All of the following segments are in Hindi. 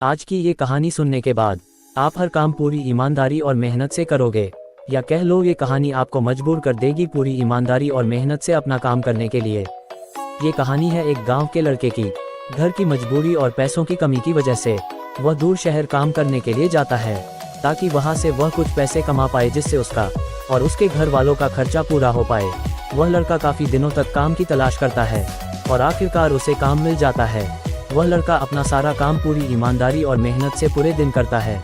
आज की ये कहानी सुनने के बाद आप हर काम पूरी ईमानदारी और मेहनत से करोगे, या कह लो ये कहानी आपको मजबूर कर देगी पूरी ईमानदारी और मेहनत से अपना काम करने के लिए। ये कहानी है एक गांव के लड़के की। घर की मजबूरी और पैसों की कमी की वजह से वह दूर शहर काम करने के लिए जाता है, ताकि वहां से वह कुछ पैसे कमा पाए जिससे उसका और उसके घर वालों का खर्चा पूरा हो पाए। वह लड़का काफी दिनों तक काम की तलाश करता है और आखिरकार उसे काम मिल जाता है। वह लड़का अपना सारा काम पूरी ईमानदारी और मेहनत से पूरे दिन करता है।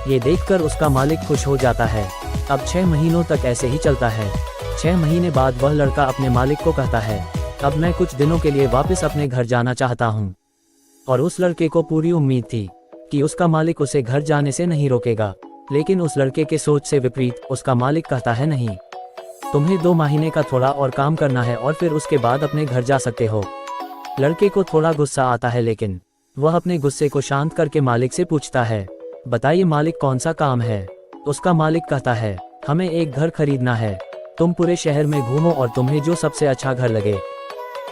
ये देखकर उसका मालिक खुश हो जाता है। अब 6 महीनों तक ऐसे ही चलता है। 6 महीने बाद वह लड़का अपने मालिक को कहता है, अब मैं कुछ दिनों के लिए वापस अपने घर जाना चाहता हूँ। और उस लड़के को पूरी उम्मीद थी कि उसका मालिक उसे घर जाने से नहीं रोकेगा, लेकिन उस लड़के के सोच से विपरीत उसका मालिक कहता है, नहीं, तुम्हें 2 महीने का थोड़ा और काम करना है और फिर उसके बाद अपने घर जा सकते हो। लड़के को थोड़ा गुस्सा आता है, लेकिन वह अपने गुस्से को शांत करके मालिक से पूछता है, बताइए मालिक, कौन सा काम है। उसका मालिक कहता है, हमें एक घर खरीदना है। तुम पूरे शहर में घूमो और तुम्हें जो सबसे अच्छा घर लगे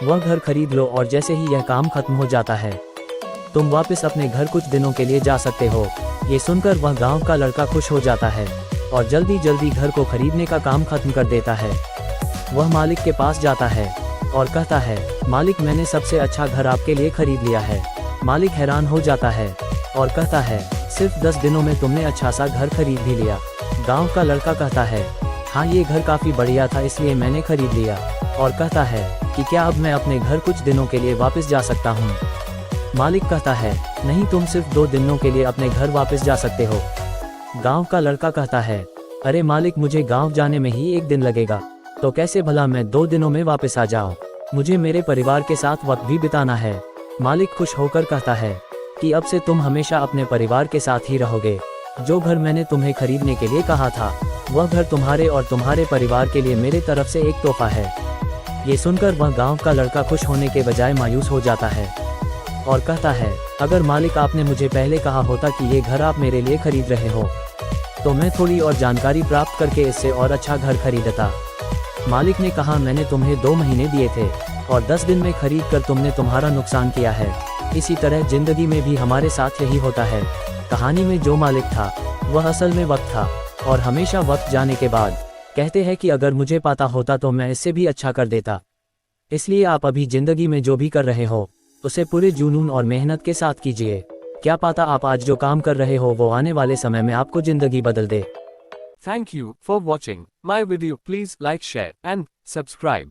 वह घर खरीद लो, और जैसे ही यह काम खत्म हो जाता है तुम वापस अपने घर कुछ दिनों के लिए जा सकते हो। ये सुनकर वह गांव का लड़का खुश हो जाता है और जल्दी जल्दी घर को खरीदने का काम खत्म कर देता है। वह मालिक के पास जाता है और कहता है, मालिक, मैंने सबसे अच्छा घर आपके लिए खरीद लिया है। मालिक हैरान हो जाता है और कहता है, सिर्फ 10 दिनों में तुमने अच्छा सा घर खरीद भी लिया। गांव का लड़का कहता है, हाँ, ये घर काफी बढ़िया था इसलिए मैंने खरीद लिया। और कहता है कि क्या अब मैं अपने घर कुछ दिनों के लिए वापस जा सकता हूँ। मालिक कहता है, नहीं, तुम सिर्फ 2 दिनों के लिए अपने घर वापस जा सकते हो। गांव का लड़का कहता है, अरे मालिक, मुझे गांव जाने में ही 1 दिन लगेगा, तो कैसे भला मैं 2 दिनों में वापस आ जाऊं। मुझे मेरे परिवार के साथ वक्त भी बिताना है। मालिक खुश होकर कहता है कि अब से तुम हमेशा अपने परिवार के साथ ही रहोगे। जो घर मैंने तुम्हें खरीदने के लिए कहा था वह घर तुम्हारे और तुम्हारे परिवार के लिए मेरे तरफ से एक तोहफा है। ये सुनकर वह गांव का लड़का खुश होने के बजाय मायूस हो जाता है और कहता है, अगर मालिक आपने मुझे पहले कहा होता कि ये घर आप मेरे लिए खरीद रहे हो तो मैं थोड़ी और जानकारी प्राप्त करके इससे और अच्छा घर खरीदता। मालिक ने कहा, मैंने तुम्हें 2 महीने दिए थे और 10 दिन में खरीद कर तुमने तुम्हारा नुकसान किया है। इसी तरह जिंदगी में भी हमारे साथ यही होता है। कहानी में जो मालिक था वह असल में वक्त था, और हमेशा वक्त जाने के बाद कहते हैं कि अगर मुझे पता होता तो मैं इससे भी अच्छा कर देता। इसलिए आप अभी जिंदगी में जो भी कर रहे हो उसे पूरे जुनून और मेहनत के साथ कीजिए। क्या पता आप आज जो काम कर रहे हो वो आने वाले समय में आपको जिंदगी बदल दे। Thank you for watching my video. Please like, share and subscribe.